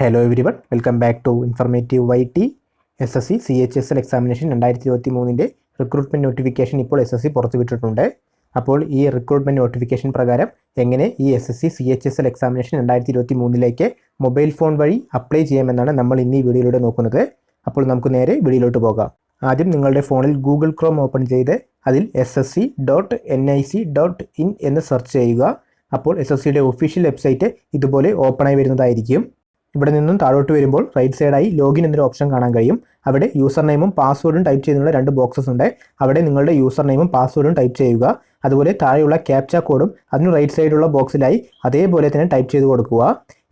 Hello everyone, welcome back to Informative YT SSC CHSL examination 2023 recruitment notification ഇപ്പോൾ SSC പുറത്തുവിട്ടിട്ടുണ്ട്. അപ്പോൾ ഈ recruitment notification പ്രകാരം എങ്ങനെ ഈ SSC CHSL എക്സാമിനേഷൻ 2023ലേക്ക് മൊബൈൽ ഫോൺ വഴി അപ്ലൈ ചെയ്യാമെന്നാണ് നമ്മൾ ഇന്ന് ഈ വീഡിയോയിലൂടെ നോക്കുന്നത്. അപ്പോൾ നമുക്ക് നേരെ വീഡിയോയിലോട്ട് പോകാം. ആദ്യം നിങ്ങളുടെ ഫോണിൽ ഗൂഗിൾ ക്രോം ഓപ്പൺ ചെയ്ത് അതിൽ ssc.nic.in എന്ന് സെർച്ച് ചെയ്യുക. അപ്പോൾ SSCയുടെ ഒഫീഷ്യൽ വെബ്സൈറ്റ് ഇതുപോലെ ഓപ്പണായി വരുന്നതായിരിക്കും. ഇവിടെ നിന്നും താഴോട്ട് വരുമ്പോൾ റൈറ്റ് സൈഡായി ലോഗിൻ എന്നൊരു ഓപ്ഷൻ കാണാൻ കഴിയും. അവിടെ യൂസർ നെയിമും പാസ്വേഡും ടൈപ്പ് ചെയ്യുന്നതിനുള്ള രണ്ട് ബോക്സസ് ഉണ്ട്. അവിടെ നിങ്ങളുടെ യൂസർ നെയിമും പാസ്വേഡും ടൈപ്പ് ചെയ്യുക. അതുപോലെ താഴെയുള്ള ക്യാപ്ച കോഡും അതിന് റൈറ്റ് സൈഡിലുള്ള ബോക്സിലായി അതേപോലെ തന്നെ ടൈപ്പ് ചെയ്ത് കൊടുക്കുക.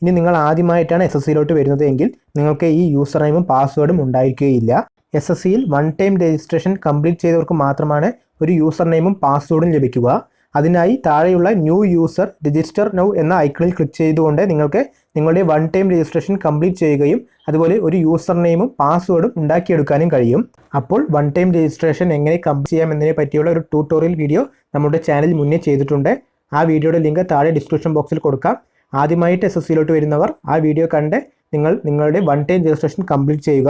ഇനി നിങ്ങൾ ആദ്യമായിട്ടാണ് SSCയിലോട്ട് വരുന്നത് എങ്കിൽ നിങ്ങൾക്ക് ഈ യൂസർ നെയിമും പാസ്വേഡും ഉണ്ടായിരിക്കുകയില്ല. SSCയിൽ വൺ ടൈം രജിസ്ട്രേഷൻ കംപ്ലീറ്റ് ചെയ്തവർക്ക് മാത്രമാണ് ഒരു യൂസർ നെയിമും പാസ്വേഡും ലഭിക്കുക. അതിനായി താഴെയുള്ള ന്യൂ യൂസർ രജിസ്റ്റർ നൗ എന്ന ഐക്കണിൽ ക്ലിക്ക് ചെയ്തുകൊണ്ട് നിങ്ങൾക്ക് നിങ്ങളുടെ വൺ ടൈം രജിസ്ട്രേഷൻ കംപ്ലീറ്റ് ചെയ്യുകയും അതുപോലെ ഒരു യൂസർ നെയിമും പാസ്വേഡും ഉണ്ടാക്കിയെടുക്കാനും കഴിയും. അപ്പോൾ വൺ ടൈം രജിസ്ട്രേഷൻ എങ്ങനെ കംപ്ലീറ്റ് ചെയ്യാം എന്നതിനെ പറ്റിയുള്ള ഒരു ട്യൂട്ടോറിയൽ വീഡിയോ നമ്മുടെ ചാനലിൽ മുന്നേ ചെയ്തിട്ടുണ്ട്. ആ വീഡിയോയുടെ ലിങ്ക് താഴെ ഡിസ്ക്രിപ്ഷൻ ബോക്സിൽ കൊടുക്കാം. ആദ്യമായിട്ട് SSCയിലോട്ട് വരുന്നവർ ആ വീഡിയോ കണ്ട് നിങ്ങളുടെ വൺ ടൈം രജിസ്ട്രേഷൻ കംപ്ലീറ്റ് ചെയ്യുക.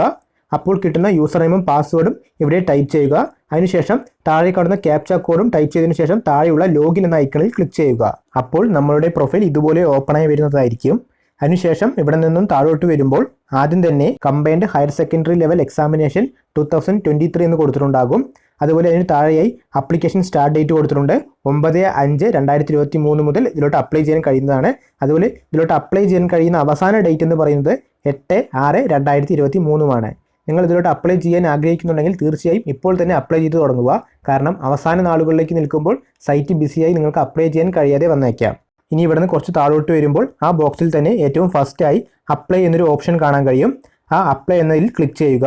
അപ്പോൾ കിട്ടുന്ന യൂസർ നെയിമും പാസ്വേഡും ഇവിടെ ടൈപ്പ് ചെയ്യുക. അതിനുശേഷം താഴെ കാണുന്ന ക്യാപ്ച കോഡും ടൈപ്പ് ചെയ്തതിനു ശേഷം താഴെയുള്ള ലോഗിൻ എന്ന ഐക്കണിൽ ക്ലിക്ക് ചെയ്യുക. അപ്പോൾ നമ്മളുടെ പ്രൊഫൈൽ ഇതുപോലെ ഓപ്പണായി വരുന്നതായിരിക്കും. അതിനുശേഷം ഇവിടെ നിന്നും താഴോട്ട് വരുമ്പോൾ ആദ്യം തന്നെ combined higher secondary level examination 2023 എന്ന് കൊടുത്തിട്ടുണ്ടാകും. അതുപോലെ അതിന് താഴെയായി ആപ്ലിക്കേഷൻ സ്റ്റാർട്ട് ഡേറ്റ് കൊടുത്തിട്ടുണ്ട്. 9/5/2023 മുതൽ ഇതിലോട്ട് അപ്ലൈ ചെയ്യാൻ കഴിയുന്നതാണ്. അതുപോലെ ഇതിലോട്ട് അപ്ലൈ ചെയ്യാൻ കഴിയുന്ന അവസാന ഡേറ്റ് എന്ന് പറയുന്നത് 8/6/2023 നിങ്ങൾ ഇതിലോട്ട് അപ്ലൈ ചെയ്യാൻ ആഗ്രഹിക്കുന്നുണ്ടെങ്കിൽ തീർച്ചയായും ഇപ്പോൾ തന്നെ അപ്ലൈ ചെയ്ത് തുടങ്ങുക. കാരണം അവസാന നാളുകളിലേക്ക് നിൽക്കുമ്പോൾ സൈറ്റ് ബിസിയായി നിങ്ങൾക്ക് അപ്ലൈ ചെയ്യാൻ കഴിയാതെ വന്നേക്കാം. ഇനി ഇവിടുന്ന് കുറച്ച് താഴോട്ട് വരുമ്പോൾ ആ ബോക്സിൽ തന്നെ ഏറ്റവും ഫസ്റ്റായി അപ്ലൈ എന്നൊരു ഓപ്ഷൻ കാണാൻ കഴിയും. ആ അപ്ലൈ എന്നതിൽ ക്ലിക്ക് ചെയ്യുക.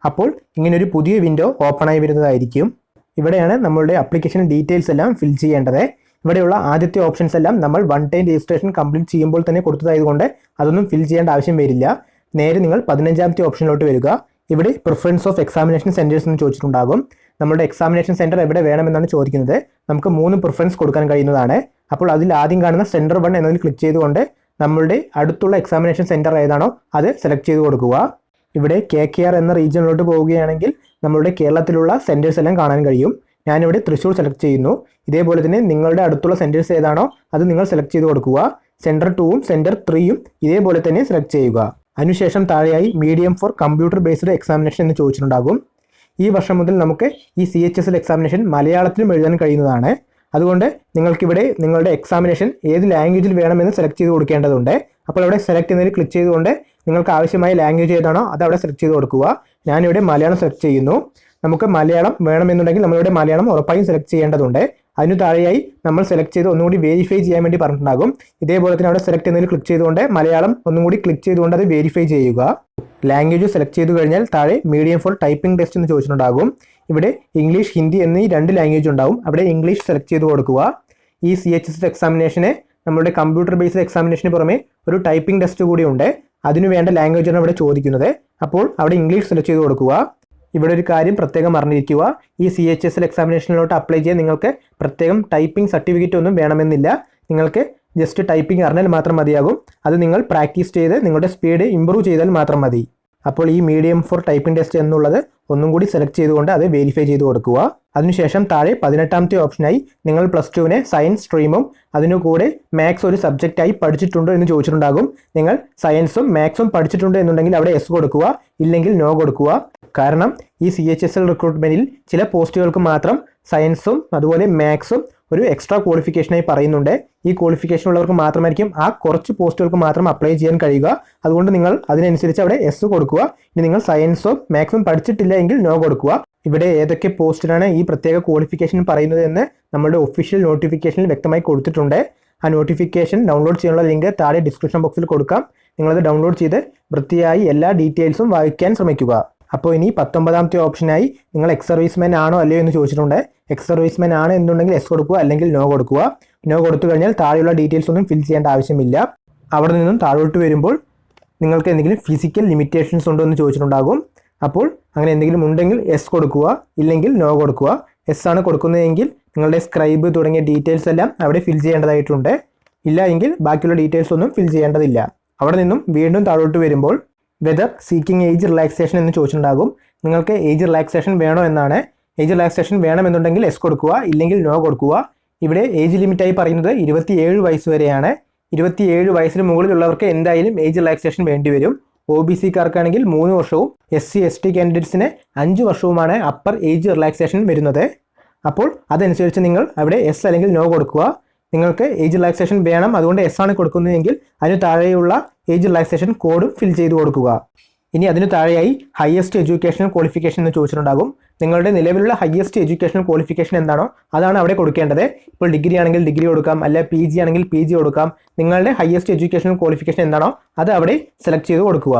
അപ്പോൾ ഇങ്ങനൊരു പുതിയ വിൻഡോ ഓപ്പണായി വരുന്നതായിരിക്കും. ഇവിടെയാണ് നമ്മളുടെ ആപ്ലിക്കേഷൻ ഡീറ്റെയിൽസ് എല്ലാം ഫിൽ ചെയ്യേണ്ടത്. ഇവിടെയുള്ള ആദ്യത്തെ ഓപ്ഷൻസ് എല്ലാം നമ്മൾ വൺ ടൈം രജിസ്ട്രേഷൻ കംപ്ലീറ്റ് ചെയ്യുമ്പോൾ തന്നെ കൊടുത്തതായതുകൊണ്ട് അതൊന്നും ഫിൽ ചെയ്യേണ്ട ആവശ്യം വരില്ല. നേരെ നിങ്ങൾ 15ാമത്തെ ഓപ്ഷനിലോട്ട് വരിക. ഇവിടെ പ്രിഫറൻസ് ഓഫ് എക്സാമിനേഷൻ സെൻറ്റേഴ്സ് എന്ന് ചോദിച്ചിട്ടുണ്ടാകും. നമ്മുടെ എക്സാമിനേഷൻ സെൻറ്റർ എവിടെ വേണമെന്നാണ് ചോദിക്കുന്നത്. നമുക്ക് 3 പ്രിഫറൻസ് കൊടുക്കാൻ കഴിയുന്നതാണ്. അപ്പോൾ അതിൽ ആദ്യം കാണുന്ന സെൻറ്റർ 1 എന്നതിൽ ക്ലിക്ക് ചെയ്തുകൊണ്ട് നമ്മളുടെ അടുത്തുള്ള എക്സാമിനേഷൻ സെൻറ്റർ ഏതാണോ അത് സെലക്ട് ചെയ്ത് കൊടുക്കുക. ഇവിടെ KKR എന്ന റീജിയനിലോട്ട് പോവുകയാണെങ്കിൽ നമ്മളുടെ കേരളത്തിലുള്ള സെൻറ്റേഴ്സ് എല്ലാം കാണാൻ കഴിയും. ഞാനിവിടെ തൃശ്ശൂർ സെലക്ട് ചെയ്യുന്നു. ഇതേപോലെ തന്നെ നിങ്ങളുടെ അടുത്തുള്ള സെൻറ്റേഴ്സ് ഏതാണോ അത് നിങ്ങൾ സെലക്ട് ചെയ്ത് കൊടുക്കുക. സെൻറ്റർ 2ഉം സെൻറ്റർ 3ഉം ഇതേപോലെ തന്നെ സെലക്ട് ചെയ്യുക. അതിനുശേഷം താഴെയായി medium for computer based examination എന്ന് ചോദിച്ചിട്ടുണ്ടാകും. ഈ വർഷം മുതൽ നമുക്ക് ഈ CHSL എക്സാമിനേഷൻ മലയാളത്തിലും എഴുതാൻ കഴിയുന്നതാണ്. അതുകൊണ്ട് നിങ്ങൾക്കിവിടെ നിങ്ങളുടെ എക്സാമിനേഷൻ ഏത് ലാംഗ്വേജിൽ വേണമെന്ന് സെലക്ട് ചെയ്ത് കൊടുക്കേണ്ടതുണ്ട്. അപ്പോൾ അവിടെ സെലക്ട് ചെയ്യുന്നതിൽ ക്ലിക്ക് ചെയ്തുകൊണ്ട് നിങ്ങൾക്ക് ആവശ്യമായ ലാംഗ്വേജ് ഏതാണോ അത് അവിടെ സെലക്ട് ചെയ്ത് കൊടുക്കുക. ഞാനിവിടെ മലയാളം സെലക്ട് ചെയ്യുന്നു. നമുക്ക് മലയാളം വേണമെന്നുണ്ടെങ്കിൽ നമ്മളിവിടെ മലയാളം ഉറപ്പായും സെലക്ട് ചെയ്യേണ്ടതുണ്ട്. അതിന് താഴെയായി നമ്മൾ സെലക്ട് ചെയ്ത് ഒന്നുകൂടി വെരിഫൈ ചെയ്യാൻ വേണ്ടി പറഞ്ഞിട്ടുണ്ടാകും. ഇതേപോലെ തന്നെ അവിടെ സെലക്ട് ചെയ്യുന്നതിൽ ക്ലിക്ക് ചെയ്തുകൊണ്ട് മലയാളം ഒന്നുകൂടി ക്ലിക്ക് ചെയ്തുകൊണ്ട് അത് വെരിഫൈ ചെയ്യുക. ലാംഗ്വേജ് സെലക്ട് ചെയ്ത് കഴിഞ്ഞാൽ താഴെ മീഡിയം ഫോർ ടൈപ്പിംഗ് ടെസ്റ്റ് എന്ന് ചോദിച്ചിട്ടുണ്ടാകും. ഇവിടെ ഇംഗ്ലീഷ്, ഹിന്ദി എന്നീ 2 ലാംഗ്വേജ് ഉണ്ടാവും. അവിടെ ഇംഗ്ലീഷ് സെലക്ട് ചെയ്ത് കൊടുക്കുക. ഈ CHSL എക്സാമിനേഷന് നമ്മുടെ കമ്പ്യൂട്ടർ ബേസ്ഡ് എക്സാമിനേഷന് പുറമെ ഒരു ടൈപ്പിംഗ് ടെസ്റ്റ് കൂടി ഉണ്ട്. അതിനു വേണ്ട ലാംഗ്വേജാണ് ഇവിടെ ചോദിക്കുന്നത്. അപ്പോൾ അവിടെ ഇംഗ്ലീഷ് സെലക്ട് ചെയ്ത് കൊടുക്കുക. ഇവിടെ ഒരു കാര്യം പ്രത്യേകം അറിഞ്ഞിരിക്കുക. ഈ CHSL എക്സാമിനേഷനിലോട്ട് അപ്ലൈ ചെയ്യാൻ നിങ്ങൾക്ക് പ്രത്യേകം ടൈപ്പിംഗ് സർട്ടിഫിക്കറ്റ് ഒന്നും വേണമെന്നില്ല. നിങ്ങൾക്ക് ജസ്റ്റ് ടൈപ്പിംഗ് അറിഞ്ഞാൽ മാത്രം മതിയാകും. അത് നിങ്ങൾ പ്രാക്ടീസ് ചെയ്ത് നിങ്ങളുടെ സ്പീഡ് ഇമ്പ്രൂവ് ചെയ്താൽ മാത്രം മതി. അപ്പോൾ ഈ മീഡിയം ഫോർ ടൈപ്പിംഗ് ടെസ്റ്റ് എന്നുള്ളത് ഒന്നും കൂടി സെലക്ട് ചെയ്തുകൊണ്ട് അത് വെരിഫൈ ചെയ്ത് കൊടുക്കുക. അതിനുശേഷം താഴെ 18ാമത്തെ ഓപ്ഷനായി നിങ്ങൾ +2 സയൻസ് സ്ട്രീമും അതിനുകൂടെ മാത്സ് ഒരു സബ്ജക്റ്റായി പഠിച്ചിട്ടുണ്ടോ എന്ന് ചോദിച്ചിട്ടുണ്ടാകും. നിങ്ങൾ സയൻസും മാത്സും പഠിച്ചിട്ടുണ്ട് എന്നുണ്ടെങ്കിൽ അവിടെ യെസ് കൊടുക്കുക, ഇല്ലെങ്കിൽ നോ കൊടുക്കുക. കാരണം ഈ CHSL റിക്രൂട്ട്മെന്റിൽ ചില പോസ്റ്റുകൾക്ക് മാത്രം സയൻസും അതുപോലെ മാത്സും ഒരു എക്സ്ട്രാ ക്വാളിഫിക്കേഷനായി പറയുന്നുണ്ട്. ഈ ക്വാളിഫിക്കേഷൻ ഉള്ളവർക്ക് മാത്രമായിരിക്കും ആ കുറച്ച് പോസ്റ്റുകൾക്ക് മാത്രം അപ്ലൈ ചെയ്യാൻ കഴിയുക. അതുകൊണ്ട് നിങ്ങൾ അതിനനുസരിച്ച് അവിടെ യെസ് കൊടുക്കുക. ഇനി നിങ്ങൾ സയൻസോ മാത്സും പഠിച്ചിട്ടില്ല എങ്കിൽ നോ കൊടുക്കുക. ഇവിടെ ഏതൊക്കെ പോസ്റ്റിനാണ് ഈ പ്രത്യേക ക്വാളിഫിക്കേഷൻ പറയുന്നത് എന്ന് നമ്മുടെ ഒഫീഷ്യൽ നോട്ടിഫിക്കേഷനിൽ വ്യക്തമായി കൊടുത്തിട്ടുണ്ട്. ആ നോട്ടിഫിക്കേഷൻ ഡൗൺലോഡ് ചെയ്യാനുള്ള ലിങ്ക് താഴെ ഡിസ്ക്രിപ്ഷൻ ബോക്സിൽ കൊടുക്കാം. നിങ്ങളത് ഡൗൺലോഡ് ചെയ്ത് വൃത്തിയായി എല്ലാ ഡീറ്റെയിൽസും വായിക്കാൻ ശ്രമിക്കുക. അപ്പോൾ ഇനി 19ാമത്തെ ഓപ്ഷനായി നിങ്ങൾ എക്സ് സർവീസ്മാൻ ആണോ അല്ലയോ എന്ന് ചോദിച്ചിട്ടുണ്ട്. എക്സ് സർവീസ്മാൻ ആണ് എന്നുണ്ടെങ്കിൽ എസ് കൊടുക്കുക, അല്ലെങ്കിൽ നോ കൊടുക്കുക. നോ കൊടുത്തു കഴിഞ്ഞാൽ താഴെയുള്ള ഡീറ്റെയിൽസ് ഒന്നും ഫിൽ ചെയ്യേണ്ട ആവശ്യമില്ല. അവിടെ നിന്നും താഴോട്ട് വരുമ്പോൾ നിങ്ങൾക്ക് എന്തെങ്കിലും ഫിസിക്കൽ ലിമിറ്റേഷൻസ് ഉണ്ടോ എന്ന് ചോദിച്ചിട്ടുണ്ടാകും. അപ്പോൾ അങ്ങനെ എന്തെങ്കിലും ഉണ്ടെങ്കിൽ എസ് കൊടുക്കുക, ഇല്ലെങ്കിൽ നോ കൊടുക്കുക. എസ് ആണ് കൊടുക്കുന്നതെങ്കിൽ നിങ്ങളുടെ സ്ക്രൈബ് തുടങ്ങിയ ഡീറ്റെയിൽസ് എല്ലാം അവിടെ ഫിൽ ചെയ്യേണ്ടതായിട്ടുണ്ട്. ഇല്ല എങ്കിൽ ബാക്കിയുള്ള ഡീറ്റെയിൽസ് ഒന്നും ഫിൽ ചെയ്യേണ്ടതില്ല. അവിടെ നിന്നും വീണ്ടും താഴോട്ട് വരുമ്പോൾ വെദർ സീക്കിംഗ് ഏജ് റിലാക്സേഷൻ എന്ന് ചോദിച്ചിട്ടുണ്ടാകും. നിങ്ങൾക്ക് ഏജ് റിലാക്സേഷൻ വേണോ എന്നാണ്. ഏജ് റിലാക്സേഷൻ വേണമെന്നുണ്ടെങ്കിൽ എസ് കൊടുക്കുക, ഇല്ലെങ്കിൽ നോ കൊടുക്കുക. ഇവിടെ ഏജ് ലിമിറ്റായി പറയുന്നത് 27 വയസ്സ് വരെയാണ്. 27 വയസ്സിന് മുകളിലുള്ളവർക്ക് എന്തായാലും ഏജ് റിലാക്സേഷൻ വേണ്ടിവരും. OBC കാർക്കാണെങ്കിൽ 3 വർഷവും SC ST കാൻഡിഡേറ്റ്സിന് 5 വർഷവുമാണ് അപ്പർ ഏജ് റിലാക്സേഷൻ വരുന്നത്. അപ്പോൾ അതനുസരിച്ച് നിങ്ങൾ അവിടെ എസ് അല്ലെങ്കിൽ നോ കൊടുക്കുക. നിങ്ങൾക്ക് ഏജ് റിലാക്സേഷൻ വേണം, അതുകൊണ്ട് എസ് ആണ് കൊടുക്കുന്നതെങ്കിൽ അതിന് താഴെയുള്ള ഏജ് റിലാക്സേഷൻ കോഡും ഫിൽ ചെയ്ത് കൊടുക്കുക. ഇനി അതിന് താഴെയായി ഹയസ്റ്റ് എഡ്യൂക്കേഷണൽ ക്വാളിഫിക്കേഷൻ എന്ന് ചോദിച്ചിട്ടുണ്ടാകും. നിങ്ങളുടെ നിലവിലുള്ള ഹയസ്റ്റ് എഡ്യൂക്കേഷണൽ ക്വാളിഫിക്കേഷൻ എന്താണോ അതാണ് അവിടെ കൊടുക്കേണ്ടത്. ഇപ്പോൾ ഡിഗ്രി ആണെങ്കിൽ ഡിഗ്രി കൊടുക്കാം, അല്ല PG ആണെങ്കിൽ PG കൊടുക്കാം. നിങ്ങളുടെ ഹയസ്റ്റ് എഡ്യൂക്കേഷണൽ ക്വാളിഫിക്കേഷൻ എന്താണോ അത് അവിടെ സെലക്ട് ചെയ്ത് കൊടുക്കുക.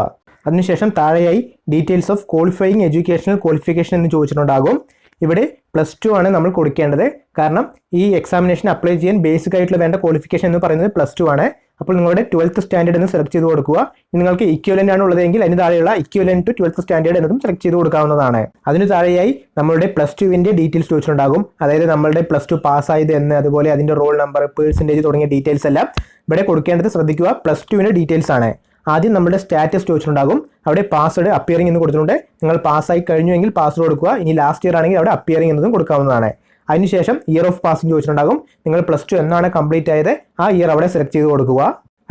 അതിനുശേഷം താഴെയായി details of qualifying educational qualification എന്ന് ചോദിച്ചിട്ടുണ്ടാകും. ഇവിടെ +2 ആണ് നമ്മൾ കൊടുക്കേണ്ടത്. കാരണം ഈ എക്സാമിനേഷൻ അപ്ലൈ ചെയ്യാൻ ബേസിക് ആയിട്ടുള്ള വേണ്ട ക്വാളിഫിക്കേഷൻ എന്ന് പറയുന്നത് +2 ആണ്. അപ്പോൾ നിങ്ങളുടെ 12th സ്റ്റാൻഡേർഡ് എന്ന് സെലക്ട് ചെയ്ത് കൊടുക്കുക. നിങ്ങൾക്ക് ഇക്വലന്റ് ആണ് ഉള്ളതെങ്കിൽ അതിന് താഴെയുള്ള ഇക്വലന്റ് ടു 12th സ്റ്റാൻഡേർഡ് എന്നതും സെലക്ട് ചെയ്ത് കൊടുക്കാവുന്നതാണ്. അതിന് താഴെയായി നമ്മളുടെ +2വിന്റെ ഡീറ്റെയിൽസ് ചോദിച്ചിട്ടുണ്ടാകും. അതായത് നമ്മളുടെ +2 പാസ്സായത് എന്ന്, അതുപോലെ അതിന്റെ റോൾ നമ്പർ, പേഴ്സൻറ്റേജ് തുടങ്ങിയ ഡീറ്റെയിൽസ് എല്ലാം ഇവിടെ കൊടുക്കേണ്ടത് ശ്രദ്ധിക്കുക. +2വിന്റെ ഡീറ്റെയിൽസ് ആണ്. ആദ്യം നമ്മുടെ സ്റ്റാറ്റസ് ചോദിച്ചിട്ടുണ്ടാകും. അവിടെ പാസ്വേഡ് അപ്പിയറിംഗ് എന്ന് കൊടുത്തിട്ടുണ്ട്. നിങ്ങൾ പാസ്സായി കഴിഞ്ഞുവെങ്കിൽ പാസ്വേഡ് കൊടുക്കുക. ഇനി ലാസ്റ്റ് ഇയർ ആണെങ്കിൽ അവിടെ അപ്പിയറിംഗ് എന്നതും കൊടുക്കാവുന്നതാണ്. അതിനുശേഷം ഇയർ ഓഫ് പാസിംഗ് ചോദിച്ചിട്ടുണ്ടാകും. നിങ്ങൾ +2 എന്നാണ് കംപ്ലീറ്റ് ആയത് ആ ഇയർ അവിടെ സെലക്ട് ചെയ്ത് കൊടുക്കുക.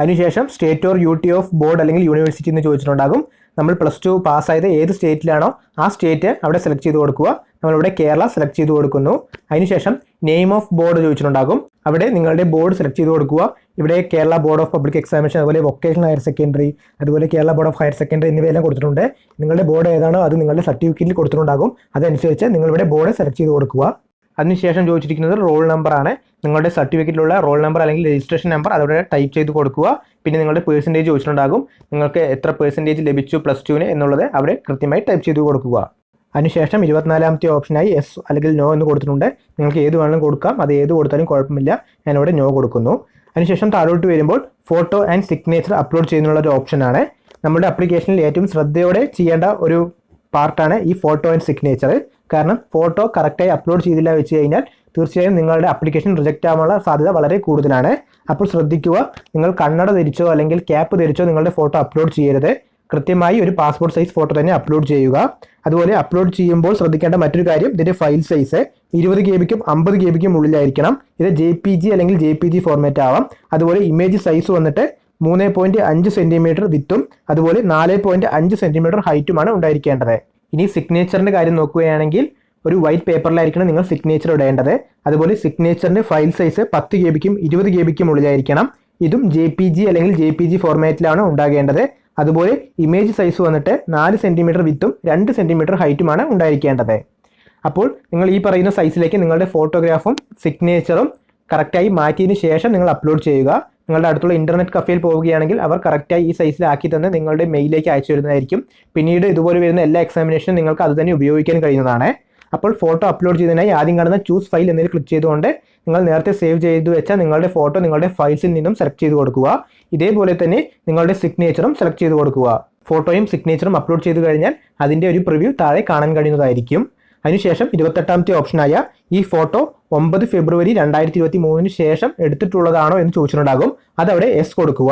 അതിനുശേഷം state or UT of board അല്ലെങ്കിൽ യൂണിവേഴ്സിറ്റി എന്ന് ചോദിച്ചിട്ടുണ്ടാകും. നമ്മൾ +2 പാസ്സായത് ഏത് സ്റ്റേറ്റിലാണോ ആ സ്റ്റേറ്റ് അവിടെ സെലക്ട് ചെയ്ത് കൊടുക്കുക. നമ്മളിവിടെ കേരള സെലക്ട് ചെയ്ത് കൊടുക്കുന്നു. അതിനുശേഷം നെയിം ഓഫ് ബോർഡ് ചോദിച്ചിട്ടുണ്ടാകും. അവിടെ നിങ്ങളുടെ ബോർഡ് സെലക്ട് ചെയ്ത് കൊടുക്കുക. ഇവിടെ Kerala board of public examination, അതുപോലെ വൊക്കേഷണൽ ഹയർ സെക്കൻഡറി, അതുപോലെ Kerala board of higher secondary എന്നിവയെല്ലാം കൊടുത്തിട്ടുണ്ട്. നിങ്ങളുടെ ബോർഡ് ഏതാണോ അത് നിങ്ങളുടെ സർട്ടിഫിക്കറ്റിൽ കൊടുത്തിട്ടുണ്ടാകും. അതനുസരിച്ച് നിങ്ങളിവിടെ ബോർഡ് സെലക്ട് ചെയ്ത് കൊടുക്കുക. അതിനുശേഷം ചോദിച്ചിരിക്കുന്നത് റോൾ നമ്പർ ആണ്. നിങ്ങളുടെ സർട്ടിഫിക്കറ്റിലുള്ള റോൾ നമ്പർ അല്ലെങ്കിൽ രജിസ്ട്രേഷൻ നമ്പർ അതവിടെ ടൈപ്പ് ചെയ്ത് കൊടുക്കുക. പിന്നെ നിങ്ങളുടെ പേഴ്സൻറ്റേജ് ചോദിച്ചിട്ടുണ്ടാകും. നിങ്ങൾക്ക് എത്ര പേഴ്സൻറ്റേജ് ലഭിച്ചു +2ന് എന്നുള്ളത് അവിടെ കൃത്യമായി ടൈപ്പ് ചെയ്ത് കൊടുക്കുക. അതിനുശേഷം 24ാമത്തെ ഓപ്ഷനായി എസ് അല്ലെങ്കിൽ നോ എന്ന് കൊടുത്തിട്ടുണ്ട്. നിങ്ങൾക്ക് ഏത് വേണമെങ്കിലും കൊടുക്കാം, അത് ഏത് കൊടുത്താലും കുഴപ്പമില്ല. ഞാനിവിടെ നോ കൊടുക്കുന്നു. അതിനുശേഷം താഴോട്ട് വരുമ്പോൾ ഫോട്ടോ ആൻഡ് സിഗ്നേച്ചർ അപ്ലോഡ് ചെയ്യുന്നുള്ള ഒരു ഓപ്ഷനാണ്. നമ്മുടെ ആപ്ലിക്കേഷനിൽ ഏറ്റവും ശ്രദ്ധയോടെ ചെയ്യേണ്ട ഒരു പാർട്ടാണ് ഈ ഫോട്ടോ ആൻഡ് സിഗ്നേച്ചർ. കാരണം ഫോട്ടോ കറക്റ്റായി അപ്ലോഡ് ചെയ്തില്ല വെച്ച് കഴിഞ്ഞാൽ തീർച്ചയായും നിങ്ങളുടെ ആപ്ലിക്കേഷൻ റിജക്റ്റ് ആവാനുള്ള സാധ്യത വളരെ കൂടുതലാണ്. അപ്പോൾ ശ്രദ്ധിക്കുക, നിങ്ങൾ കണ്ണട ധരിച്ചോ അല്ലെങ്കിൽ ക്യാപ്പ് ധരിച്ചോ നിങ്ങളുടെ ഫോട്ടോ അപ്ലോഡ് ചെയ്യരുത്. കൃത്യമായി ഒരു പാസ്പോർട്ട് സൈസ് ഫോട്ടോ തന്നെ അപ്ലോഡ് ചെയ്യുക. അതുപോലെ അപ്ലോഡ് ചെയ്യുമ്പോൾ ശ്രദ്ധിക്കേണ്ട മറ്റൊരു കാര്യം, ഇതിൻ്റെ ഫയൽ സൈസ് 20 GB-ക്കും 50 GB-ക്കും ഉള്ളിലായിരിക്കണം. ഇത് JPG അല്ലെങ്കിൽ JPG ഫോർമാറ്റ് ആവാം. അതുപോലെ ഇമേജ് സൈസ് വന്നിട്ട് 3.5 സെൻറ്റിമീറ്റർ വിത്തും അതുപോലെ 4.5 സെൻറ്റിമീറ്റർ ഹൈറ്റുമാണ് ഉണ്ടായിരിക്കേണ്ടത്. ഇനി സിഗ്നേച്ചറിൻ്റെ കാര്യം നോക്കുകയാണെങ്കിൽ ഒരു വൈറ്റ് പേപ്പറിലായിരിക്കണം നിങ്ങൾ സിഗ്നേച്ചർ ഇടേണ്ടത്. അതുപോലെ സിഗ്നേച്ചറിൻ്റെ ഫയൽ സൈസ് 10 GB-ക്കും 20 GB-ക്കും ഉള്ളിലായിരിക്കണം. ഇതും JPG അല്ലെങ്കിൽ JPG ഫോർമാറ്റിലാണ് ഉണ്ടാകേണ്ടത്. അതുപോലെ ഇമേജ് സൈസ് വന്നിട്ട് 4 സെൻറ്റിമീറ്റർ വിത്തും 2 സെൻറ്റിമീറ്റർ ഹൈറ്റുമാണ് ഉണ്ടായിരിക്കേണ്ടത്. അപ്പോൾ നിങ്ങൾ ഈ പറയുന്ന സൈസിലേക്ക് നിങ്ങളുടെ ഫോട്ടോഗ്രാഫും സിഗ്നേച്ചറും കറക്റ്റായി മാറ്റിയതിന് ശേഷം നിങ്ങൾ അപ്ലോഡ് ചെയ്യുക. നിങ്ങളുടെ അടുത്തുള്ള ഇൻ്റർനെറ്റ് കഫേയിൽ പോവുകയാണെങ്കിൽ അവർ കറക്റ്റായി ഈ സൈസിലാക്കി തന്നെ നിങ്ങളുടെ മെയിലിലേക്ക് അയച്ചു വരുന്നതായിരിക്കും. പിന്നീട് ഇതുപോലെ വരുന്ന എല്ലാ എക്സാമിനേഷനും നിങ്ങൾക്ക് അത് തന്നെ ഉപയോഗിക്കാൻ കഴിയുന്നതാണ്. അപ്പോൾ ഫോട്ടോ അപ്ലോഡ് ചെയ്യുന്നതിനായി ആദ്യം കാണുന്ന ചൂസ് ഫയൽ എന്നതിൽ ക്ലിക്ക് ചെയ്തുകൊണ്ട് നിങ്ങൾ നേരത്തെ സേവ് ചെയ്ത് വെച്ചാൽ നിങ്ങളുടെ ഫോട്ടോ നിങ്ങളുടെ ഫയൽസിൽ നിന്നും സെലക്ട് ചെയ്ത് കൊടുക്കുക. ഇതേപോലെ തന്നെ നിങ്ങളുടെ സിഗ്നേച്ചറും സെലക്ട് ചെയ്ത് കൊടുക്കുക. ഫോട്ടോയും സിഗ്നേച്ചറും അപ്ലോഡ് ചെയ്ത് കഴിഞ്ഞാൽ അതിൻ്റെ ഒരു പ്രിവ്യൂ താഴെ കാണാൻ കഴിയുന്നതായിരിക്കും. അതിനുശേഷം 28ാമത്തെ ഓപ്ഷനായ ഈ ഫോട്ടോ 9 ഫെബ്രുവരി 2023 ശേഷം എടുത്തിട്ടുള്ളതാണോ എന്ന് ചോദിച്ചിട്ടുണ്ടാകും. അതവിടെ എസ് കൊടുക്കുക.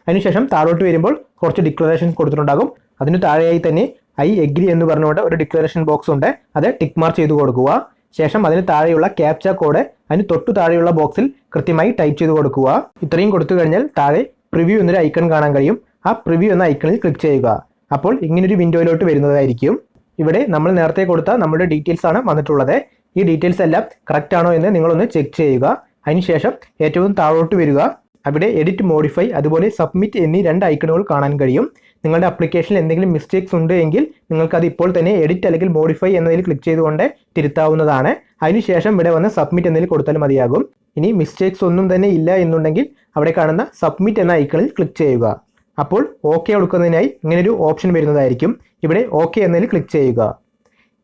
അതിനുശേഷം താഴോട്ട് വരുമ്പോൾ കുറച്ച് ഡിക്ലറേഷൻസ് കൊടുത്തിട്ടുണ്ടാകും. അതിന് താഴെയായി തന്നെ ഐ എഗ്രി എന്ന് പറഞ്ഞുകൊണ്ട് ഒരു ഡിക്ലറേഷൻ ബോക്സ് ഉണ്ട്. അത് ടിക്ക് മാർക്ക് ചെയ്ത് കൊടുക്കുക. ശേഷം അതിന് താഴെയുള്ള ക്യാപ്ച കോഡ് അതിന് തൊട്ടു താഴെയുള്ള ബോക്സിൽ കൃത്യമായി ടൈപ്പ് ചെയ്ത് കൊടുക്കുക. ഇത്രയും കൊടുത്തു കഴിഞ്ഞാൽ താഴെ പ്രിവ്യൂ എന്നൊരു ഐക്കൺ കാണാൻ കഴിയും. ആ പ്രിവ്യൂ എന്ന ഐക്കണിൽ ക്ലിക്ക് ചെയ്യുക. അപ്പോൾ ഇങ്ങനൊരു വിൻഡോയിലോട്ട് വരുന്നതായിരിക്കും. ഇവിടെ നമ്മൾ നേരത്തെ കൊടുത്ത നമ്മുടെ ഡീറ്റെയിൽസ് ആണ് വന്നിട്ടുള്ളത്. ഈ ഡീറ്റെയിൽസ് എല്ലാം കറക്റ്റ് ആണോ എന്ന് നിങ്ങളൊന്ന് ചെക്ക് ചെയ്യുക. അതിനുശേഷം ഏറ്റവും താഴോട്ട് വരിക. അവിടെ എഡിറ്റ്, മോഡിഫൈ അതുപോലെ സബ്മിറ്റ് എന്നീ 2 ഐക്കണുകൾ കാണാൻ കഴിയും. നിങ്ങളുടെ ആപ്ലിക്കേഷനിൽ എന്തെങ്കിലും മിസ്റ്റേക്സ് ഉണ്ട് എങ്കിൽ നിങ്ങൾക്കത് ഇപ്പോൾ തന്നെ എഡിറ്റ് അല്ലെങ്കിൽ മോഡിഫൈ എന്നതിൽ ക്ലിക്ക് ചെയ്തുകൊണ്ട് തിരുത്താവുന്നതാണ്. അതിനുശേഷം ഇവിടെ വന്ന് സബ്മിറ്റ് എന്നതിൽ കൊടുത്താൽ മതിയാകും. ഇനി മിസ്റ്റേക്സ് ഒന്നും തന്നെ ഇല്ല എന്നുണ്ടെങ്കിൽ അവിടെ കാണുന്ന സബ്മിറ്റ് എന്ന ഐക്കണിൽ ക്ലിക്ക് ചെയ്യുക. അപ്പോൾ ഓക്കെ കൊടുക്കുന്നതിനായി ഇങ്ങനൊരു ഓപ്ഷൻ വരുന്നതായിരിക്കും. ഇവിടെ ഓക്കെ എന്നതിൽ ക്ലിക്ക് ചെയ്യുക.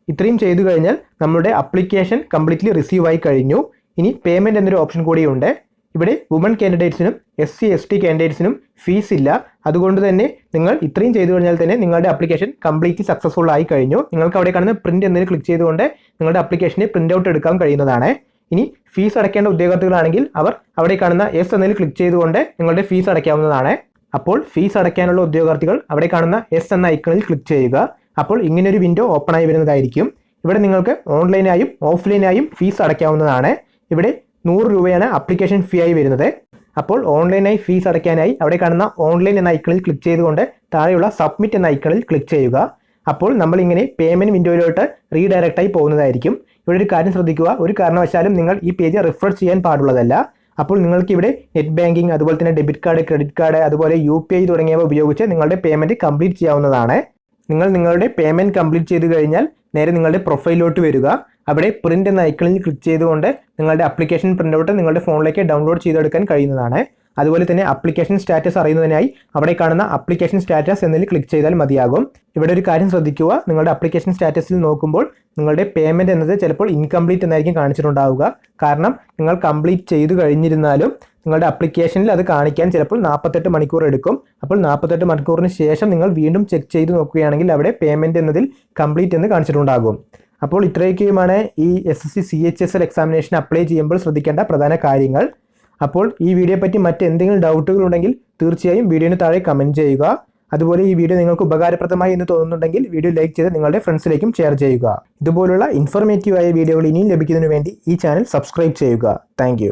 ഇത്രയും ചെയ്തു കഴിഞ്ഞാൽ നമ്മുടെ ആപ്ലിക്കേഷൻ കംപ്ലീറ്റ്ലി റിസീവ് ആയി കഴിഞ്ഞു. ഇനി പേയ്മെൻറ്റ് എന്നൊരു ഓപ്ഷൻ കൂടിയുണ്ട്. ഇവിടെ വുമൺ കാൻഡിഡേറ്റ്സിനും SC ST കാൻഡിഡേറ്റ്സിനും ഫീസ് ഇല്ല. അതുകൊണ്ട് തന്നെ നിങ്ങൾ ഇത്രയും ചെയ്തു കഴിഞ്ഞാൽ തന്നെ നിങ്ങളുടെ ആപ്ലിക്കേഷൻ കംപ്ലീറ്റ്ലി സക്സസ്ഫുൾ ആയി കഴിഞ്ഞു. നിങ്ങൾക്ക് അവിടെ കാണുന്ന പ്രിന്റ് എന്നതിൽ ക്ലിക്ക് ചെയ്തുകൊണ്ട് നിങ്ങളുടെ ആപ്ലിക്കേഷനെ പ്രിന്റ് ഔട്ട് എടുക്കാൻ കഴിയുന്നതാണ്. ഇനി ഫീസ് അടയ്ക്കേണ്ട ഉദ്യോഗാർത്ഥികളാണെങ്കിൽ അവർ അവിടെ കാണുന്ന എസ് എന്നതിൽ ക്ലിക്ക് ചെയ്തുകൊണ്ട് നിങ്ങളുടെ ഫീസ് അടയ്ക്കാവുന്നതാണ്. അപ്പോൾ ഫീസ് അടയ്ക്കാനുള്ള ഉദ്യോഗാർത്ഥികൾ അവിടെ കാണുന്ന എസ് എന്ന ഐക്കണിൽ ക്ലിക്ക് ചെയ്യുക. അപ്പോൾ ഇങ്ങനൊരു വിൻഡോ ഓപ്പൺ ആയി വരുന്നതായിരിക്കും. ഇവിടെ നിങ്ങൾക്ക് ഓൺലൈനായും ഓഫ്ലൈനായും ഫീസ് അടയ്ക്കാവുന്നതാണ്. ഇവിടെ 100 രൂപയാണ് ആപ്ലിക്കേഷൻ ഫീ ആയി വരുന്നത്. അപ്പോൾ ഓൺലൈനായി ഫീസ് അടയ്ക്കാനായി അവിടെ കാണുന്ന ഓൺലൈൻ എന്ന ഐക്കണിൽ ക്ലിക്ക് ചെയ്തുകൊണ്ട് താഴെയുള്ള സബ്മിറ്റ് എന്ന ഐക്കണിൽ ക്ലിക്ക് ചെയ്യുക. അപ്പോൾ നമ്മൾ ഇങ്ങനെ പേയ്മെൻറ്റ് വിൻഡോയിലോട്ട് റീഡയറക്റ്റായി പോകുന്നതായിരിക്കും. ഇവിടെ ഒരു കാര്യം ശ്രദ്ധിക്കുക, ഒരു കാരണവശാലും നിങ്ങൾ ഈ പേജ് റിഫ്രഷ് ചെയ്യാൻ പാടുള്ളതല്ല. അപ്പോൾ നിങ്ങൾക്ക് ഇവിടെ നെറ്റ് ബാങ്കിങ്, അതുപോലെ തന്നെ ഡെബിറ്റ് കാർഡ്, ക്രെഡിറ്റ് കാർഡ്, അതുപോലെ UPI തുടങ്ങിയവ ഉപയോഗിച്ച് നിങ്ങളുടെ പേയ്മെൻറ്റ് കംപ്ലീറ്റ് ചെയ്യാവുന്നതാണ്. നിങ്ങൾ നിങ്ങളുടെ പേയ്മെൻറ്റ് കംപ്ലീറ്റ് ചെയ്ത് കഴിഞ്ഞാൽ നേരെ നിങ്ങളുടെ പ്രൊഫൈലിലോട്ട് വരിക. അവിടെ പ്രിൻ്റ് എന്ന ഐക്കണിൽ ക്ലിക്ക് ചെയ്തുകൊണ്ട് നിങ്ങളുടെ ആപ്ലിക്കേഷൻ പ്രിൻ്റ് ഔട്ട് നിങ്ങളുടെ ഫോണിലേക്ക് ഡൗൺലോഡ് ചെയ്തെടുക്കാൻ കഴിയുന്നതാണ്. അതുപോലെ തന്നെ ആപ്ലിക്കേഷൻ സ്റ്റാറ്റസ് അറിയുന്നതിനായി അവിടെ കാണുന്ന ആപ്ലിക്കേഷൻ സ്റ്റാറ്റസ് എന്നതിൽ ക്ലിക്ക് ചെയ്താൽ മതിയാകും. ഇവിടെ ഒരു കാര്യം ശ്രദ്ധിക്കുക, നിങ്ങളുടെ ആപ്ലിക്കേഷൻ സ്റ്റാറ്റസിൽ നോക്കുമ്പോൾ നിങ്ങളുടെ പേയ്മെൻറ്റ് എന്നത് ചിലപ്പോൾ ഇൻകംപ്ലീറ്റ് എന്നായിരിക്കും കാണിച്ചിട്ടുണ്ടാവുക. കാരണം നിങ്ങൾ കംപ്ലീറ്റ് ചെയ്തു കഴിഞ്ഞിരുന്നാലും നിങ്ങളുടെ ആപ്ലിക്കേഷനിൽ അത് കാണിക്കാൻ ചിലപ്പോൾ 48 മണിക്കൂർ എടുക്കും. അപ്പോൾ 48 മണിക്കൂറിന് ശേഷം നിങ്ങൾ വീണ്ടും ചെക്ക് ചെയ്ത് നോക്കുകയാണെങ്കിൽ അവിടെ പേയ്മെൻറ്റ് എന്നതിൽ കംപ്ലീറ്റ് എന്ന് കാണിച്ചിട്ടുണ്ടാകും. അപ്പോൾ ഇത്രയൊക്കെയുമാണ് ഈ SSC CHSL എക്സാമിനേഷൻ അപ്ലൈ ചെയ്യുമ്പോൾ ശ്രദ്ധിക്കേണ്ട പ്രധാന കാര്യങ്ങൾ. അപ്പോൾ ഈ വീഡിയോയെ പറ്റി മറ്റെന്തെങ്കിലും ഡൗട്ടുകൾ ഉണ്ടെങ്കിൽ തീർച്ചയായും വീഡിയോന് താഴെ കമൻറ്റ് ചെയ്യുക. അതുപോലെ ഈ വീഡിയോ നിങ്ങൾക്ക് ഉപകാരപ്രദമായി എന്ന് തോന്നുന്നുണ്ടെങ്കിൽ വീഡിയോ ലൈക്ക് ചെയ്ത് നിങ്ങളുടെ ഫ്രണ്ട്സിലേക്കും ഷെയർ ചെയ്യുക. ഇതുപോലുള്ള ഇൻഫോർമേറ്റീവായ വീഡിയോകൾ ഇനിയും ലഭിക്കുന്നതിന് വേണ്ടി ഈ ചാനൽ സബ്സ്ക്രൈബ് ചെയ്യുക. താങ്ക്